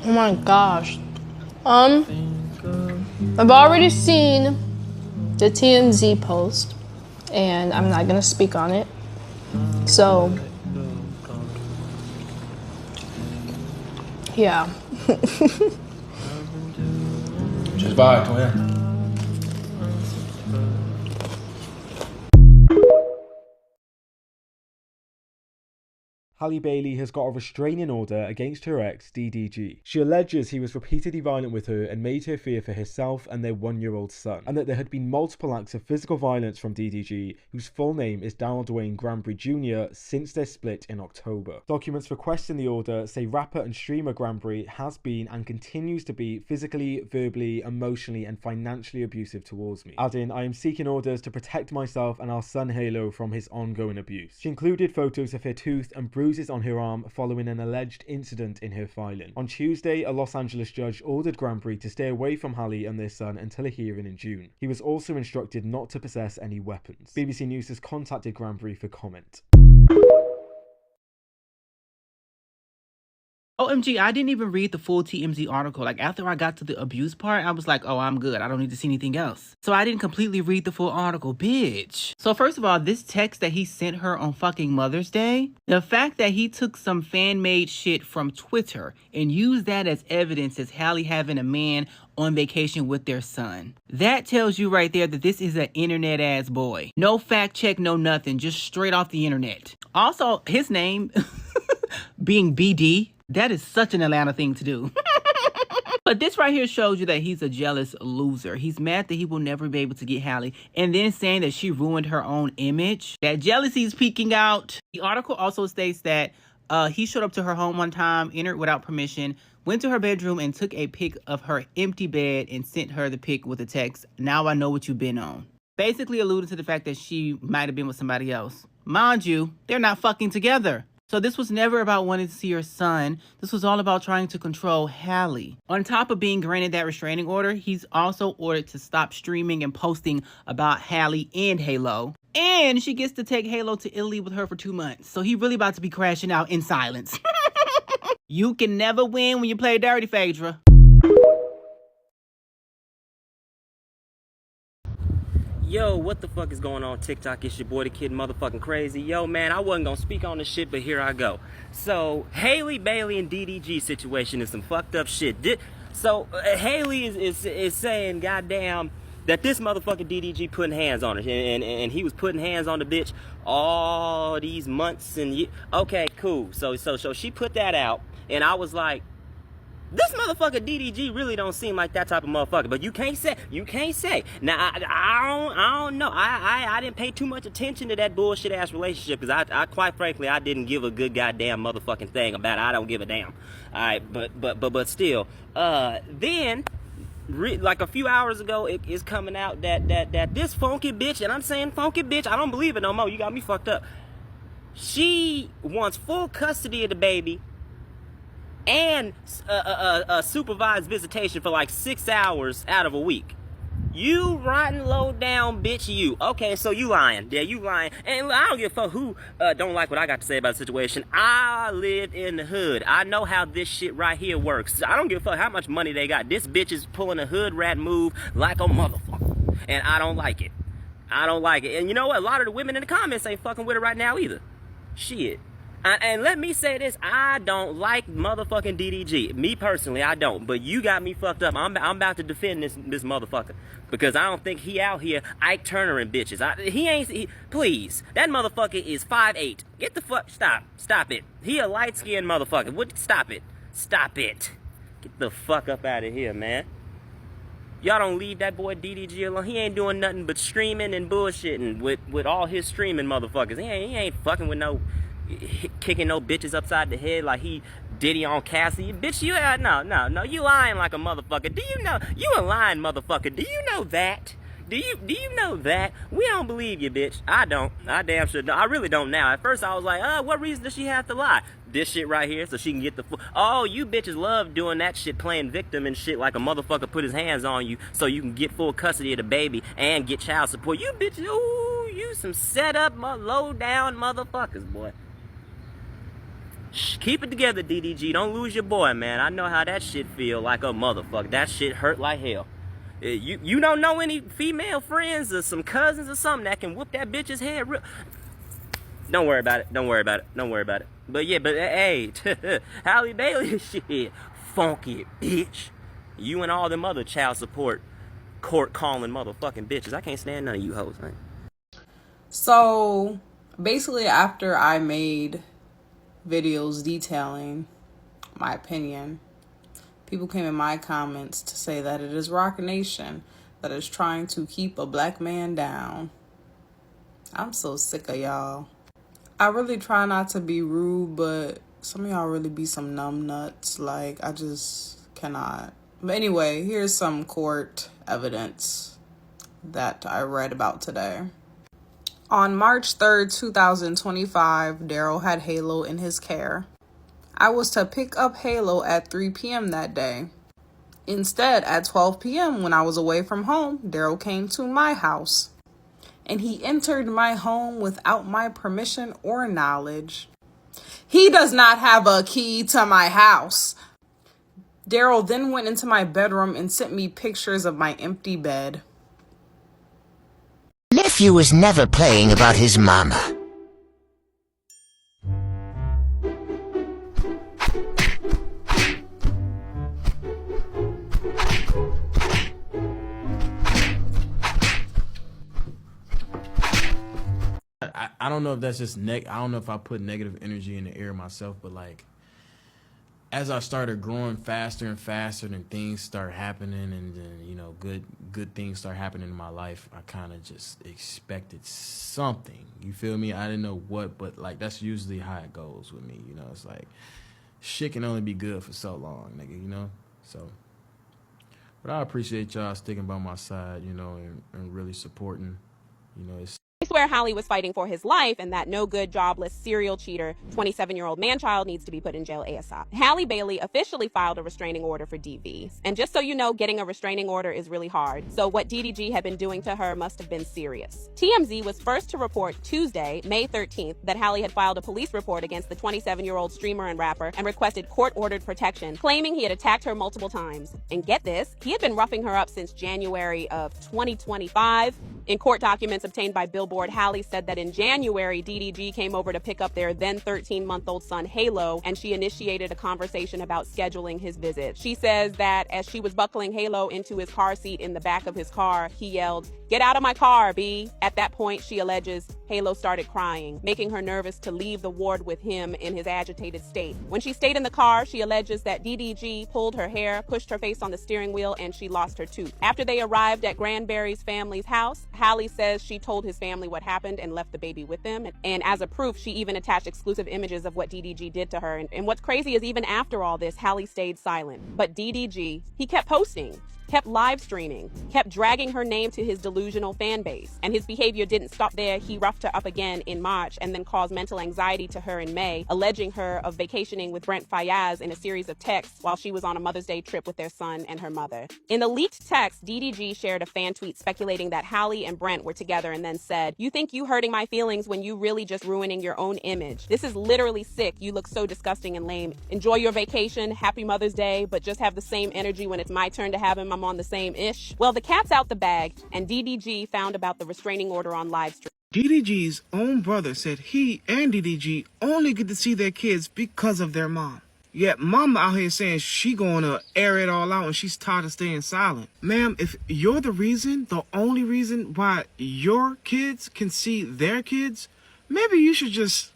Oh my gosh. I've already seen the TMZ post, and I'm not gonna speak on it. So, yeah. Just vibe, twin. Halle Bailey has got a restraining order against her ex, DDG. She alleges he was repeatedly violent with her and made her fear for herself and their 1-year-old son, and that there had been multiple acts of physical violence from DDG, whose full name is Darryl Dwayne Granbury Jr., since their split in October. Documents requesting the order say rapper and streamer Granbury has been and continues to be physically, verbally, emotionally, and financially abusive towards me, adding, "I am seeking orders to protect myself and our son Halo from his ongoing abuse." She included photos of her tooth and bruises on her arm following an alleged incident in her filing. On Tuesday, a Los Angeles judge ordered Granbury to stay away from Halle and their son until a hearing in June. He was also instructed not to possess any weapons. BBC News has contacted Granbury for comment. OMG, I didn't even read the full TMZ article. Like, after I got to the abuse part, I was like, oh, I'm good. I don't need to see anything else. So I didn't completely read the full article, bitch. So first of all, this text that he sent her on fucking Mother's Day, the fact that he took some fan-made shit from Twitter and used that as evidence as Halle having a man on vacation with their son. That tells you right there that this is an internet-ass boy. No fact check, no nothing. Just straight off the internet. Also, his name being BD, that is such an Atlanta thing to do. But this right here shows you that he's a jealous loser. He's mad that he will never be able to get Halle, and then saying that she ruined her own image. That jealousy is peeking out. The article also states that he showed up to her home one time, entered without permission, went to her bedroom and took a pic of her empty bed and sent her the pic with a text, "Now I know what you've been on." Basically alluding to the fact that she might have been with somebody else. Mind you, they're not fucking together. So this was never about wanting to see her son. This was all about trying to control Halle. On top of being granted that restraining order, he's also ordered to stop streaming and posting about Halle and Halo. And she gets to take Halo to Italy with her for 2 months. So he really about to be crashing out in silence. You can never win when you play dirty, Phaedra. Yo, what the fuck is going on TikTok? It's your boy, the Kid Motherfucking Crazy. Yo, man, I wasn't gonna speak on this shit, but here I go. So, Halle Bailey and DDG situation is some fucked up shit. Halle is saying, goddamn, that this motherfucking DDG putting hands on her. And he was putting hands on the bitch all these months and okay, cool. So she put that out, and I was like, this motherfucker DDG really don't seem like that type of motherfucker. But you can't say. Now, I don't know. I didn't pay too much attention to that bullshit ass relationship, because I quite frankly, I didn't give a good goddamn motherfucking thing about it. I don't give a damn. Alright, but still. Then, like a few hours ago, it is coming out that this funky bitch, and I'm saying funky bitch, I don't believe it no more. You got me fucked up. She wants full custody of the baby and a supervised visitation for like 6 hours out of a week. You rotten low down bitch, you. Okay, so you lying. Yeah, you lying. And I don't give a fuck who don't like what I got to say about the situation. I live in the hood. I know how this shit right here works. I don't give a fuck how much money they got. This bitch is pulling a hood rat move like a motherfucker. And I don't like it. I don't like it. And you know what? A lot of the women in the comments ain't fucking with it right now either. Shit. And let me say this, I don't like motherfucking DDG. Me personally, I don't. But you got me fucked up. I'm about to defend this motherfucker. Because I don't think he out here Ike Turner-ing bitches. Please. That motherfucker is 5'8". Get the fuck, stop it. He a light-skinned motherfucker. Stop it. Get the fuck up out of here, man. Y'all don't leave that boy DDG alone. He ain't doing nothing but streaming and bullshitting with all his streaming motherfuckers. He ain't fucking with no, kicking no bitches upside the head like he Diddy on Cassie. Bitch, you, no, you lying like a motherfucker. Do you know, you a lying motherfucker. Do you know that? Do you know that? We don't believe you, bitch. I don't. I damn sure don't. I really don't now. At first I was like, what reason does she have to lie? This shit right here so she can get the oh, you bitches love doing that shit, playing victim and shit like a motherfucker put his hands on you so you can get full custody of the baby and get child support. You bitches, ooh, you some set up low down motherfuckers, boy. Keep it together, DDG. Don't lose your boy, man. I know how that shit feel like a motherfucker. That shit hurt like hell. You don't know any female friends or some cousins or something that can whoop that bitch's head real... Don't worry about it. Don't worry about it. Don't worry about it. But yeah, but hey, Halle Bailey, shit, funky bitch. You and all them other child support court calling motherfucking bitches. I can't stand none of you hoes, man. So basically, after I made videos detailing my opinion, people came in my comments to say that it is Rock Nation that is trying to keep a black man down. I'm so sick of y'all. I really try not to be rude, but some of y'all really be some numb nuts. Like, I just cannot. But anyway, here's some court evidence that I read about today. On March 3rd, 2025, Daryl had Halo in his care. I was to pick up Halo at 3 p.m. that day. Instead, at 12 p.m. when I was away from home, Daryl came to my house. And he entered my home without my permission or knowledge. He does not have a key to my house. Daryl then went into my bedroom and sent me pictures of my empty bed. Nephew was never playing about his mama. I don't know if that's just I don't know if I put negative energy in the air myself, but like as I started growing faster and faster and things start happening and then, you know, good things start happening in my life, I kind of just expected something. You feel me? I didn't know what, but like that's usually how it goes with me, you know. It's like shit can only be good for so long, nigga, you know? So but I appreciate y'all sticking by my side, you know, and really supporting, you know, it's where Halle was fighting for his life and that no good, jobless, serial cheater, 27-year-old man-child needs to be put in jail ASAP. Halle Bailey officially filed a restraining order for DV. And just so you know, getting a restraining order is really hard. So what DDG had been doing to her must have been serious. TMZ was first to report Tuesday, May 13th, that Halle had filed a police report against the 27-year-old streamer and rapper and requested court-ordered protection, claiming he had attacked her multiple times. And get this, he had been roughing her up since January of 2025. In court documents obtained by Billboard, Halle said that in January, DDG came over to pick up their then 13-month-old son, Halo, and she initiated a conversation about scheduling his visit. She says that as she was buckling Halo into his car seat in the back of his car, he yelled, "Get out of my car, B." At that point, she alleges Halo started crying, making her nervous to leave the ward with him in his agitated state. When she stayed in the car, she alleges that DDG pulled her hair, pushed her face on the steering wheel, and she lost her tooth. After they arrived at Granberry's family's house, Halle says she told his family what happened and left the baby with them. And as a proof, she even attached exclusive images of what DDG did to her. And what's crazy is even after all this, Halle stayed silent. But DDG, he kept posting, kept live streaming, kept dragging her name to his delusional fan base. And his behavior didn't stop there. He roughed her up again in March and then caused mental anxiety to her in May, alleging her of vacationing with Brent Faiyaz in a series of texts while she was on a Mother's Day trip with their son and her mother. In a leaked text, DDG shared a fan tweet speculating that Halle and Brent were together and then said, "You think you hurting my feelings when you really just ruining your own image. This is literally sick. You look so disgusting and lame. Enjoy your vacation. Happy Mother's Day, but just have the same energy when it's my turn to have him. I'm on the same ish." Well, the cat's out the bag, and DDG found about the restraining order on live stream. DDG's own brother said he and DDG only get to see their kids because of their mom. Yet mama out here saying she gonna air it all out and she's tired of staying silent. Ma'am, if you're the only reason why your kids can see their kids, maybe you should just...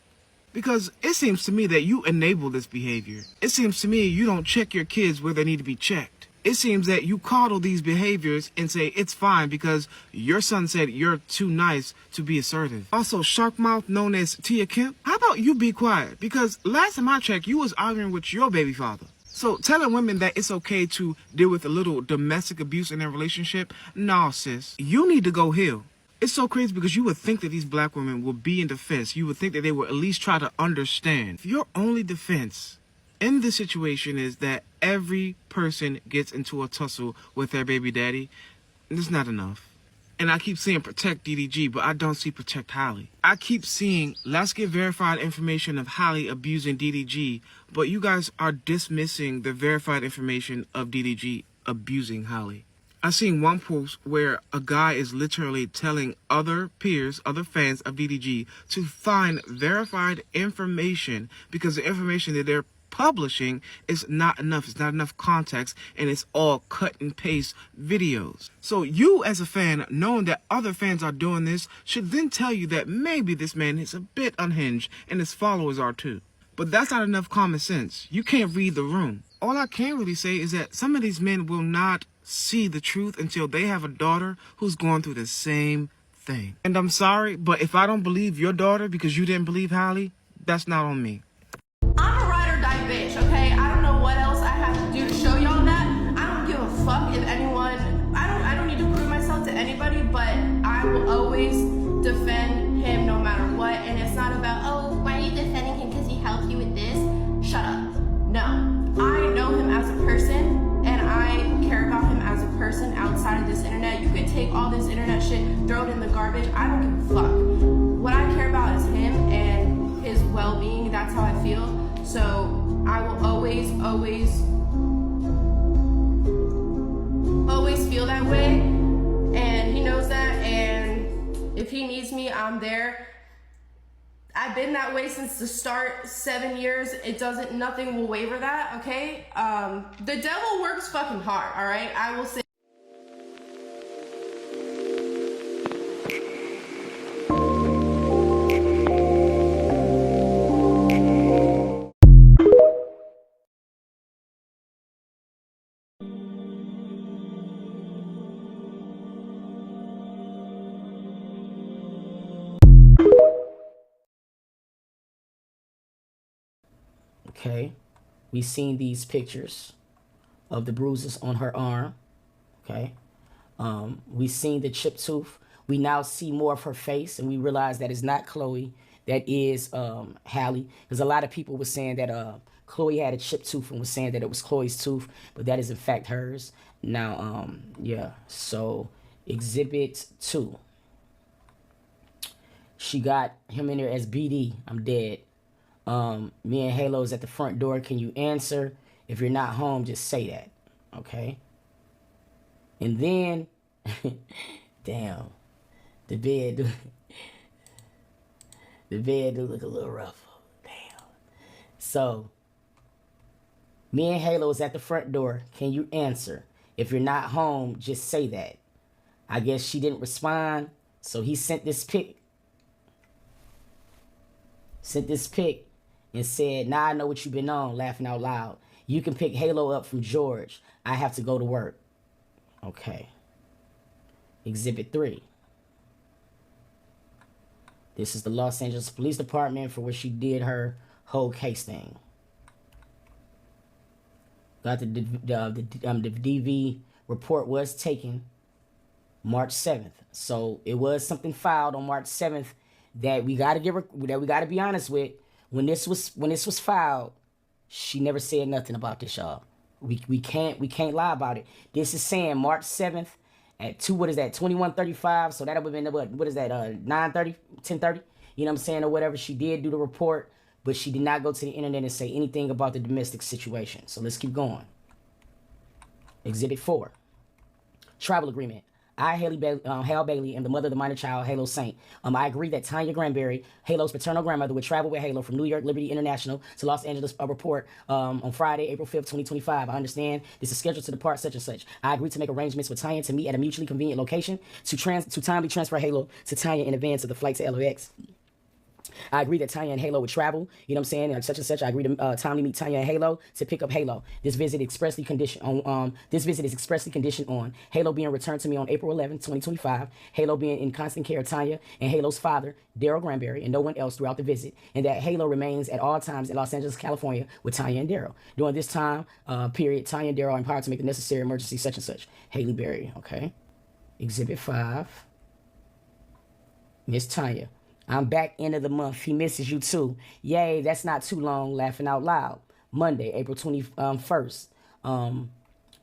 Because it seems to me that you enable this behavior. It seems to me you don't check your kids where they need to be checked. It seems that you coddle these behaviors and say it's fine because your son said you're too nice to be assertive. Also, Sharkmouth, known as Tia Kemp, how about you be quiet? Because last time I checked, you was arguing with your baby father. So telling women that it's okay to deal with a little domestic abuse in their relationship, nah, sis, you need to go heal. It's so crazy because you would think that these black women would be in defense. You would think that they would at least try to understand. If your only defense in this situation is that every person gets into a tussle with their baby daddy, it's not enough. And I keep seeing protect DDG, but I don't see protect Halle. I keep seeing let's get verified information of Halle abusing DDG, but you guys are dismissing the verified information of DDG abusing Halle. I seen one post where a guy is literally telling other peers, other fans of DDG to find verified information because the information that they're publishing is not enough. It's not enough context, and it's all cut and paste videos. So you as a fan, knowing that other fans are doing this, should then tell you that maybe this man is a bit unhinged and his followers are too. But that's not enough common sense. You can't read the room. All I can really say is that some of these men will not see the truth until they have a daughter who's going through the same thing. And I'm sorry, but if I don't believe your daughter because you didn't believe Halle, that's not on me. I'm a ride or die bitch, okay? I don't know what else I have to do to show y'all that. I don't give a fuck if anyone, I don't need to prove myself to anybody, but I will always defend him no matter what. And it's not about, oh, why are you defending him because he helped you with this? Shut up. No. I know him as a person, and I care about him as a person outside of this internet. You could take all this internet shit, throw it in the garbage. I don't give a fuck. What I care about is him and his well-being. That's how I feel. So I will always feel that way, and he knows that. And if he needs me, I'm there. I've been that way since the start, 7 years. Nothing will waver that, okay? The devil works fucking hard, all right? I will say. Okay, we seen these pictures of the bruises on her arm. Okay, we seen the chipped tooth. We now see more of her face, and we realize that it's not Chloe, that is Halle. Because a lot of people were saying that Chloe had a chipped tooth and was saying that it was Chloe's tooth, but that is in fact hers. Now, yeah. So Exhibit 2. She got him in there as BD. I'm dead. Me and Halo's at the front door. Can you answer? If you're not home, just say that. Okay. And then, damn, the bed do look a little rough. Damn. So, me and Halo's at the front door. Can you answer? If you're not home, just say that. I guess she didn't respond, so he sent this pic. And said, now I know what you've been on, laughing out loud. You can pick Halo up from George. I have to go to work. Okay. Exhibit 3. This is the Los Angeles Police Department for where she did her whole case thing. Got the DV report was taken March 7th. So it was something filed on March 7th that we gotta be honest with. When this was filed, she never said nothing about this, y'all. We can't lie about it. This is saying March 7th at 21:35. So that would have been what is that 9:30, 10:30? You know what I'm saying, or whatever. She did do the report, but she did not go to the internet and say anything about the domestic situation. So let's keep going. Exhibit 4. Travel agreement. I, Hale Bailey, am the mother of the minor child, Halo Saint. I agree that Tanya Granberry, Halo's paternal grandmother, would travel with Halo from New York Liberty International to Los Angeles report on Friday, April 5th, 2025. I understand this is scheduled to depart such and such. I agree to make arrangements with Tanya to meet at a mutually convenient location to timely transfer Halo to Tanya in advance of the flight to LAX. I agree that Tanya and Halo would travel, you know what I'm saying, and such and such. I agree to timely meet Tanya and Halo to pick up Halo. This visit is expressly conditioned on Halo being returned to me on April 11, 2025, Halo being in constant care of Tanya and Halo's father, Daryl Granberry, and no one else throughout the visit, and that Halo remains at all times in Los Angeles, California with Tanya and Daryl. During this time period, Tanya and Daryl are empowered to make the necessary emergency such and such. Halle Berry, okay. Exhibit 5. Miss Tanya. I'm back end of the month. He misses you too. Yay, that's not too long. Laughing out loud. Monday, April 21st.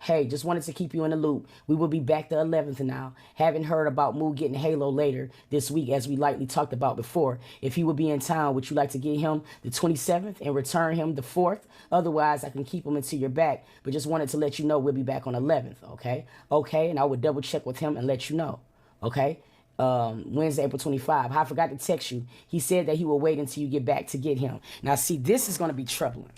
Hey, just wanted to keep you in the loop. We will be back the 11th now. Haven't heard about Moo getting Halo later this week, as we lightly talked about before. If he would be in town, would you like to get him the 27th and return him the 4th? Otherwise, I can keep him until you're back. But just wanted to let you know we'll be back on 11th, okay? Okay, and I would double check with him and let you know, okay? Wednesday, April 25. I forgot to text you. He said that he will wait until you get back to get him. Now, see, this is going to be troubling.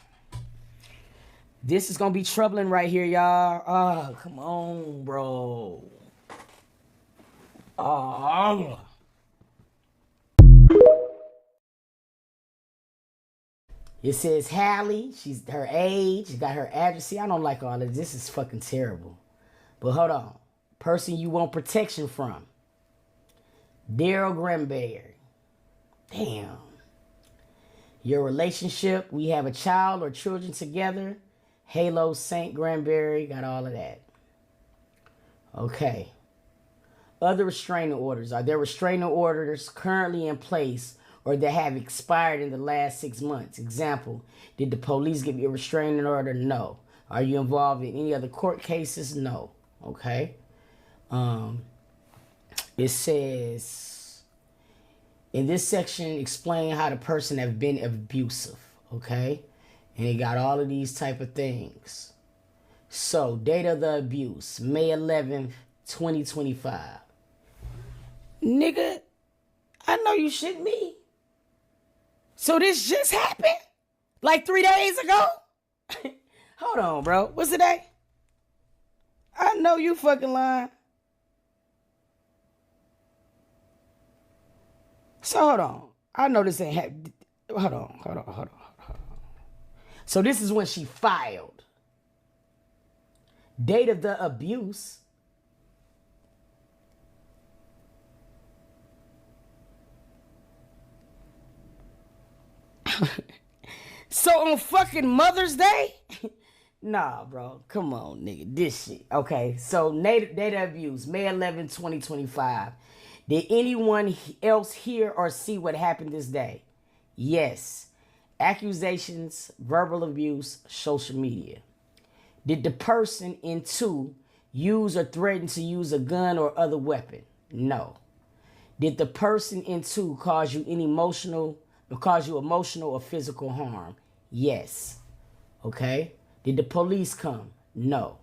This is going to be troubling right here, y'all. Oh, come on, bro. Oh. It says Halle. She's her age. She got her address. See, I don't like all of this. This is fucking terrible. But hold on. Person you want protection from. Daryl Granberry. Damn. Your relationship. We have a child or children together. Halo, Saint Granberry, got all of that. Okay. Other restraining orders. Are there restraining orders currently in place or that have expired in the last 6 months? Example, did the police give you a restraining order? No. Are you involved in any other court cases? No. Okay. It says, in this section, explain how the person have been abusive. Okay. And it got all of these type of things. So, date of the abuse, May 11th, 2025. Nigga, I know you shitting me. So this just happened? Like 3 days ago? Hold on, bro. What's the day? I know you fucking lying. So, hold on. I know this ain't happening. Hold on. So this is when she filed. Date of the abuse. So on fucking Mother's Day? Nah, bro. Come on, nigga. This shit. Okay, so date of abuse, May 11, 2025. Did anyone else hear or see what happened this day? Yes. Accusations, verbal abuse, social media. Did the person in 2 use or threaten to use a gun or other weapon? No. Did the person in 2 cause you emotional or physical harm? Yes. Okay. Did the police come? No.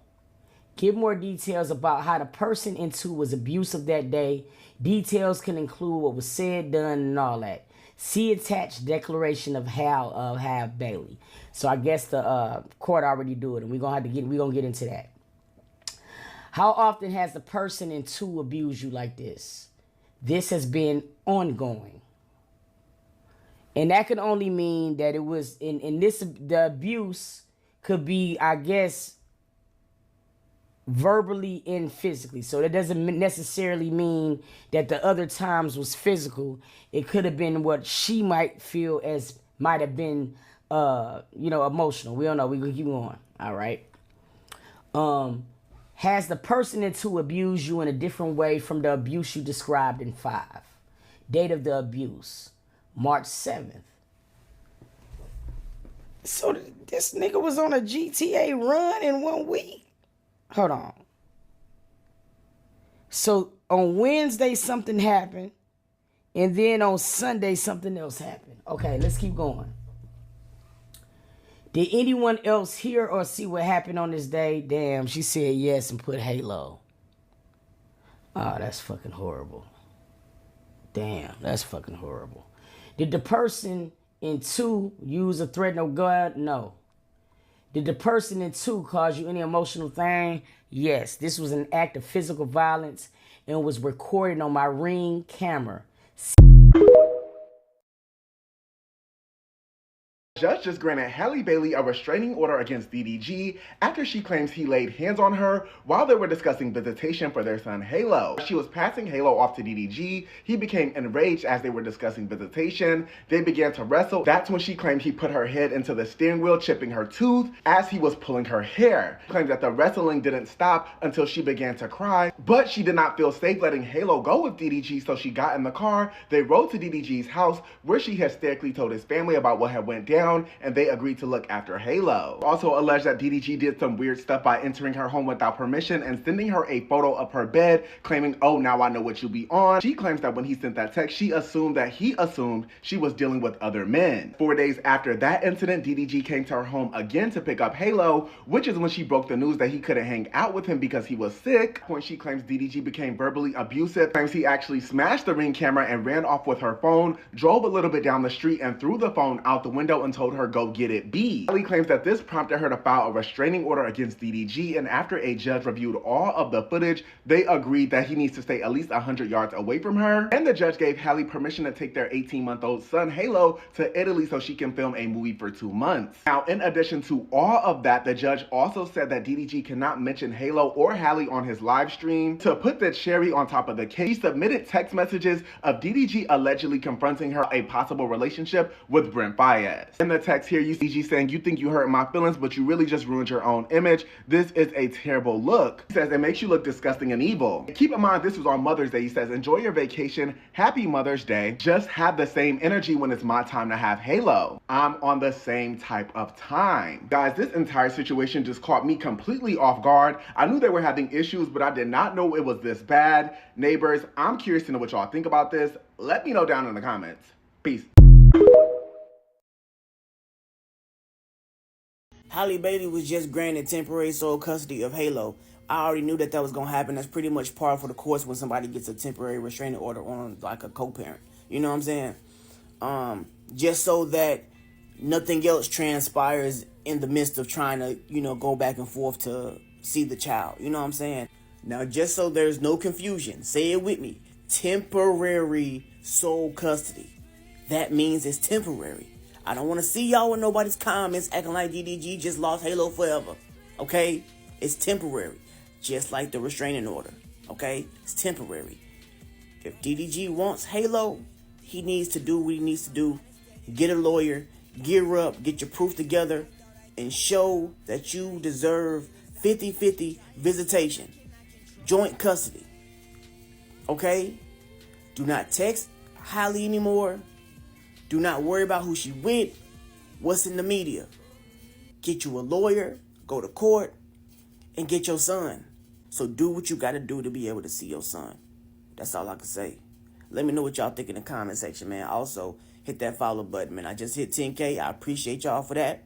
Give more details about how the person in 2 was abusive that day. Details can include what was said, done, and all that. See attached declaration of Halle Bailey. So I guess the court already do it, and we're gonna get into that. How often has the person in 2 abused you like this? This has been ongoing. And that could only mean that it was the abuse could be, I guess, verbally and physically. So that doesn't necessarily mean that the other times was physical. It could have been what she might feel as might have been emotional. We don't know. We're gonna keep going. All right. Has the person in 2 abused you in a different way from the abuse you described in 5? Date of the abuse, March 7th. So this nigga was on a GTA run in 1 week. Hold on. So on Wednesday, something happened. And then on Sunday, something else happened. Okay, let's keep going. Did anyone else hear or see what happened on this day? Damn, she said yes and put Halo. Oh, that's fucking horrible. Damn, that's fucking horrible. Did the person in 2 use a threat of gun? No. Did the person in 2 cause you any emotional thing? Yes. This was an act of physical violence and was recorded on my Ring camera. Judge just granted Halle Bailey a restraining order against DDG after she claims he laid hands on her while they were discussing visitation for their son Halo. She was passing Halo off to DDG. He became enraged as they were discussing visitation. They began to wrestle. That's when she claimed he put her head into the steering wheel, chipping her tooth as he was pulling her hair. She claimed that the wrestling didn't stop until she began to cry, but she did not feel safe letting Halo go with DDG, so she got in the car. They rode to DDG's house where she hysterically told his family about what had went down. town, and they agreed to look after Halo. Also alleged that DDG did some weird stuff by entering her home without permission and sending her a photo of her bed, claiming, "Oh, now I know what you'll be on." She claims that when he sent that text, he assumed she was dealing with other men. 4 days after that incident, DDG came to her home again to pick up Halo, which is when she broke the news that he couldn't hang out with him because he was sick. At that point, she claims DDG became verbally abusive, claims he actually smashed the Ring camera and ran off with her phone, drove a little bit down the street and threw the phone out the window and told her, "Go get it, B." Halle claims that this prompted her to file a restraining order against DDG, and after a judge reviewed all of the footage, they agreed that he needs to stay at least 100 yards away from her, and the judge gave Halle permission to take their 18-month-old son, Halo, to Italy so she can film a movie for 2 months. Now, in addition to all of that, the judge also said that DDG cannot mention Halo or Halle on his live stream. To put the cherry on top of the cake, he submitted text messages of DDG allegedly confronting her a possible relationship with Brent Fayez. In the text here, you see DDG saying, "You think you hurt my feelings, but you really just ruined your own image. This is a terrible look." He says, "It makes you look disgusting and evil." Keep in mind, this was on Mother's Day. He says, "Enjoy your vacation. Happy Mother's Day. Just have the same energy when it's my time to have Halo. I'm on the same type of time." Guys, this entire situation just caught me completely off guard. I knew they were having issues, but I did not know it was this bad. Neighbors, I'm curious to know what y'all think about this. Let me know down in the comments. Peace. Halle Bailey was just granted temporary sole custody of Halo. I already knew that was going to happen. That's pretty much par for the course when somebody gets a temporary restraining order on like a co-parent. You know what I'm saying? Just so that nothing else transpires in the midst of trying to, go back and forth to see the child. You know what I'm saying? Now, just so there's no confusion, say it with me. Temporary sole custody. That means it's temporary. I don't want to see y'all in nobody's comments acting like DDG just lost Halo forever. Okay? It's temporary. Just like the restraining order. Okay? It's temporary. If DDG wants Halo, he needs to do what he needs to do. Get a lawyer, gear up, get your proof together, and show that you deserve 50-50 visitation. Joint custody. Okay? Do not text Halle anymore. Do not worry about who she went, what's in the media. Get you a lawyer, go to court, and get your son. So do what you got to do to be able to see your son. That's all I can say. Let me know what y'all think in the comment section, man. Also, hit that follow button, man. I just hit 10K. I appreciate y'all for that.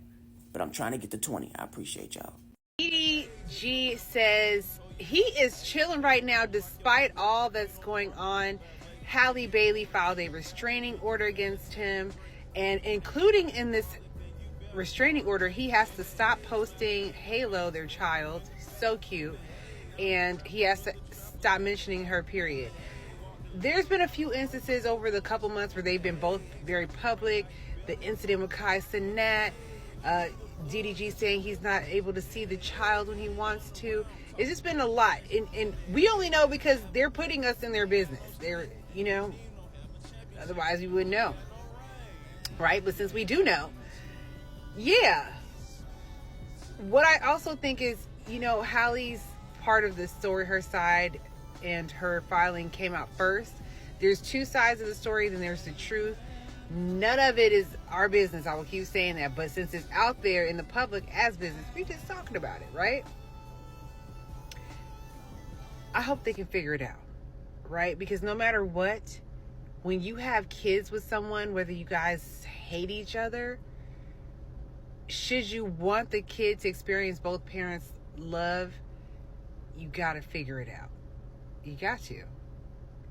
But I'm trying to get to 20. I appreciate y'all. DDG says he is chilling right now despite all that's going on. Halle Bailey filed a restraining order against him, and including in this restraining order, he has to stop posting Halo, their child, so cute, and he has to stop mentioning her, period. There's been a few instances over the couple months where they've been both very public. The incident with Kai Cenat, DDG saying he's not able to see the child when he wants to. It's just been a lot, and we only know because they're putting us in their business. They're, otherwise we wouldn't know, right? But since we do know, yeah. What I also think is, Halle's part of the story, her side and her filing came out first. There's two sides of the story, then there's the truth. None of it is our business. I will keep saying that, but since it's out there in the public as business, we're just talking about it, right? I hope they can figure it out, right? Because no matter what, when you have kids with someone, whether you guys hate each other, should you want the kid to experience both parents' love, you got to figure it out. You got to.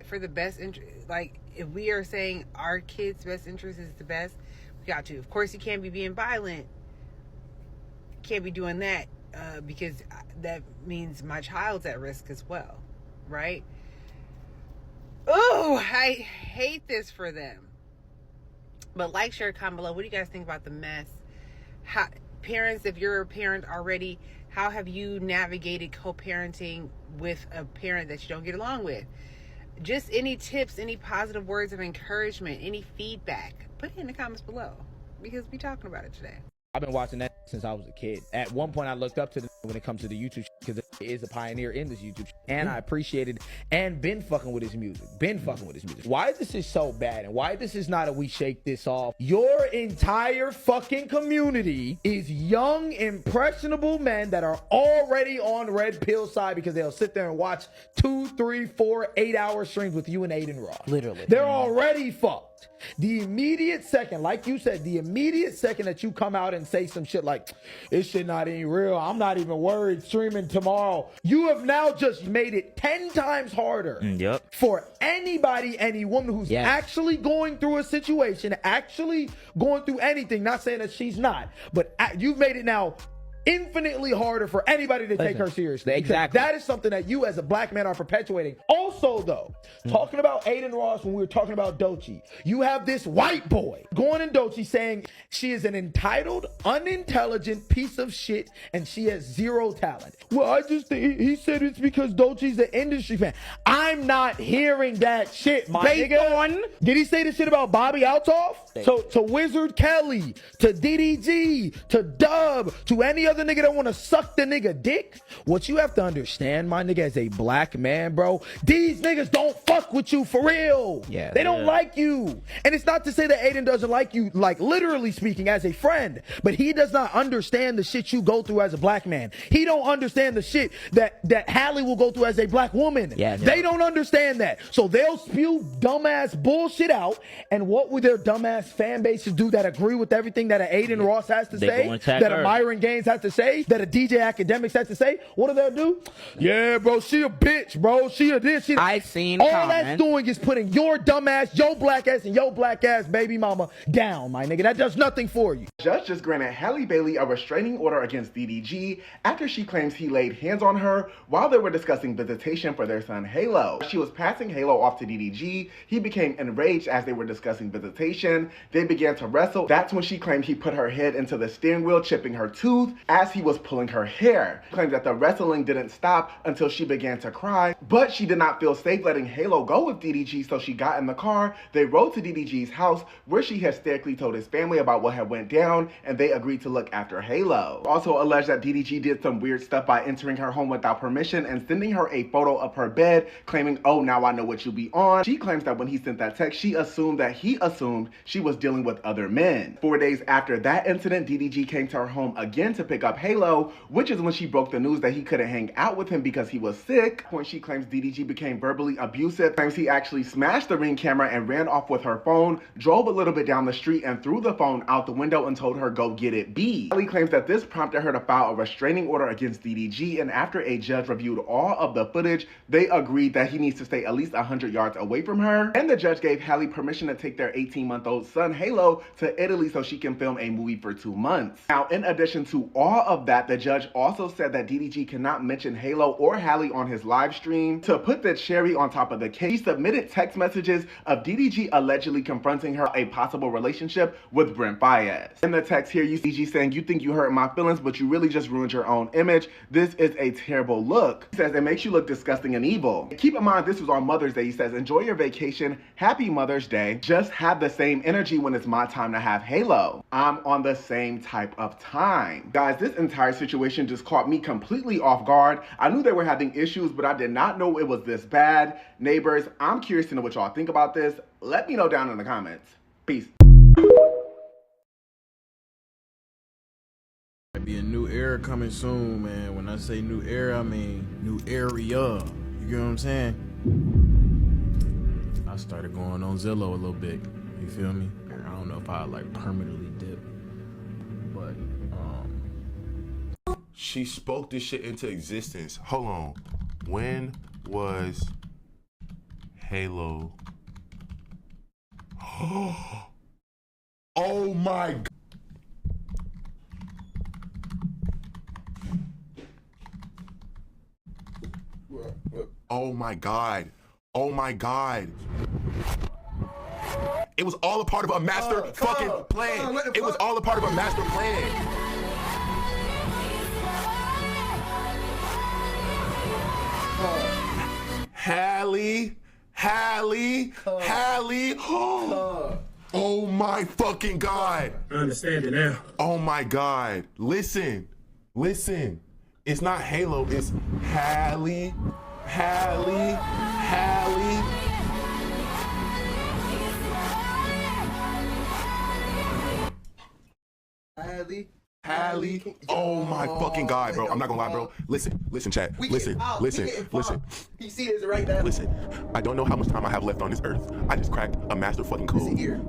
For the best interest, like if we are saying our kids' best interest is the best, we got to. Of course, you can't be being violent. Can't be doing that because that means my child's at risk as well, right? Oh, I hate this for them. But like, share, comment below. What do you guys think about the mess? How, parents, if you're a parent already, how have you navigated co-parenting with a parent that you don't get along with? Just any tips, any positive words of encouragement, any feedback, put it in the comments below because we're talking about it today. I've been watching that since I was a kid. At one point, I looked up to the when it comes to the YouTube because he is a pioneer in this YouTube and I appreciated and been fucking with his music. Why this is so bad and why this is not a we shake this off. Your entire fucking community is young, impressionable men that are already on red pill side because they'll sit there and watch 2, 3, 4, 8-hour streams with you and Aiden Ross. Literally. They're already fucked. The immediate second, like you said, the immediate second that you come out and say some shit like, this shit not even real, I'm not even worried, streaming tomorrow, you have now just made it 10 times harder for anybody, any woman who's actually going through a situation, actually going through anything, not saying that she's not, but you've made it now infinitely harder for anybody to take her seriously. Exactly. That is something that you as a black man are perpetuating. Also, though, talking about Aiden Ross when we were talking about Doechii, you have this white boy going in Doechii saying she is an entitled, unintelligent piece of shit and she has zero talent. Well, I just think he said it's because Doechii's the industry fan. I'm not hearing that shit, my nigga. Did he say this shit about Bobby Altoff? So to Wizard Kelly, to DDG, to Dub, to any other nigga that want to suck the nigga dick, what you have to understand, my nigga, as a black man, bro, these niggas don't fuck with you for real. Yeah, they don't like you. And it's not to say that Aiden doesn't like you, like literally speaking, as a friend, but he does not understand the shit you go through as a black man. He don't understand the shit that Halle will go through as a black woman. They don't understand that. So they'll spew dumbass bullshit out, and what would their dumbass fan bases do that agree with everything that an Aiden Ross has to say, that a Myron Gaines has to say, that a DJ Academics has to say? What do they do? Yeah, bro, she a bitch, bro. She a this, she I seen all comments. That's doing is putting your dumb ass, your black ass, and your black ass baby mama down, my nigga. That does nothing for you. Judge just granted Halle Bailey a restraining order against DDG after she claims he laid hands on her while they were discussing visitation for their son Halo. She was passing Halo off to DDG. He became enraged as they were discussing visitation. They began to wrestle. That's when she claimed he put her head into the steering wheel, chipping her tooth as he was pulling her hair. She claimed that the wrestling didn't stop until she began to cry, but she did not feel safe letting Halo go with DDG, so she got in the car. They rode to DDG's house where she hysterically told his family about what had went down, and they agreed to look after Halo. Also alleged that DDG did some weird stuff by entering her home without permission and sending her a photo of her bed, claiming, oh, now I know what you'll be on. She claims that when he sent that text, she assumed that he assumed she was dealing with other men. 4 days after that incident, DDG came to her home again to pick up Halo, which is when she broke the news that he couldn't hang out with him because he was sick. When she claims DDG became verbally abusive, claims he actually smashed the Ring camera and ran off with her phone, drove a little bit down the street and threw the phone out the window and told her go get it B. Halle claims that this prompted her to file a restraining order against DDG, and after a judge reviewed all of the footage, they agreed that he needs to stay at least 100 yards away from her, and the judge gave Halle permission to take their 18-month-old son Halo to Italy so she can film a movie for 2 months. Now, in addition to all of that, the judge also said that DDG cannot mention Halo or Halle on his live stream. To put the cherry on top of the cake, he submitted text messages of DDG allegedly confronting her a possible relationship with Brent Fayez. In the text here, you see DDG saying, you think you hurt my feelings, but you really just ruined your own image. This is a terrible look. He says, it makes you look disgusting and evil. Keep in mind, this was on Mother's Day. He says, enjoy your vacation. Happy Mother's Day. Just have the same energy when it's my time to have Halo. I'm on the same type of time. Guys, this entire situation just caught me completely off guard. I knew they were having issues, but I did not know it was this bad. Neighbors, I'm curious to know what y'all think about this. Let me know down in the comments. Peace. Might be a new era coming soon, man. When I say new era, I mean new area. You get what I'm saying? I started going on Zillow a little bit. You feel me? I don't know if I like permanently dip, but she spoke this shit into existence. Hold on. When was Halo? Oh my God. Oh my God. Oh my God. It was all a part of a master fucking plan. It was all a part of a master plan. Halle. Oh my fucking God. I understand it now. Oh my God. Listen. It's not Halo, it's Halle. Halle. Oh my fucking God, bro. I'm not gonna lie, bro. Listen, chat. Listen. He see this right now. Listen, I don't know how much time I have left on this earth. I just cracked a master fucking code. Listen here.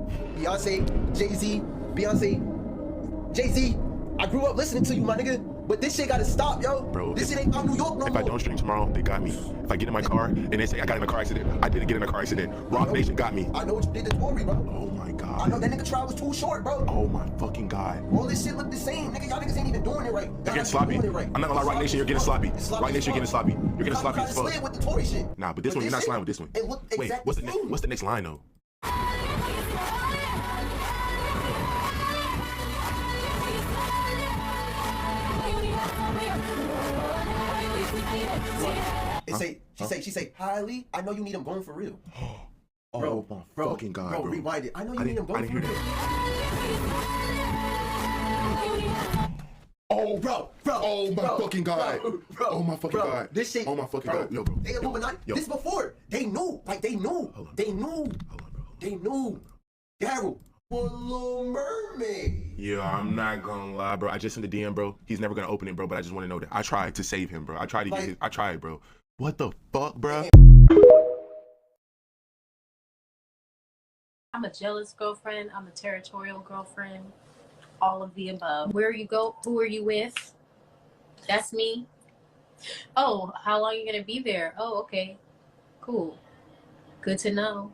Jay-Z. I grew up listening to you, my nigga. But this shit gotta stop, yo. Bro, this shit ain't about New York no more. If I don't stream tomorrow, they got me. If I get in my car and they say I got in a car accident, I didn't get in a car accident. Rock Nation got me. I know what you did to Tory, bro. Oh my God. I know that nigga trial was too short, bro. Oh my fucking God. All this shit look the same, nigga. Y'all niggas ain't even doing it right. You're getting sloppy. I'm not gonna lie, Rock Nation, you're getting sloppy. Rock Nation, you're getting sloppy. You're getting sloppy as fuck. With the Tory shit. Nah, but this one, you're not sliding with this one. Wait, what's the next line though? She say, Halle, I know you need him going for real. Oh my fucking God, bro. Rewind it. I know you need him going for real. Oh, bro. Oh my fucking God. Oh my fucking God. This shit. Oh my fucking God. Yo, bro. They Illuminati. This before. They knew. Like, they knew. They knew. They knew. Daryl. Little Mermaid. Yeah, I'm not gonna lie, bro. I just sent the DM, bro. He's never gonna open it, bro. But I just want to know that I tried to save him, bro. I tried to get his. I tried, bro. What the fuck, bro? I'm a jealous girlfriend. I'm a territorial girlfriend. All of the above. Where you go? Who are you with? That's me. Oh, how long are you gonna be there? Oh, okay. Cool. Good to know.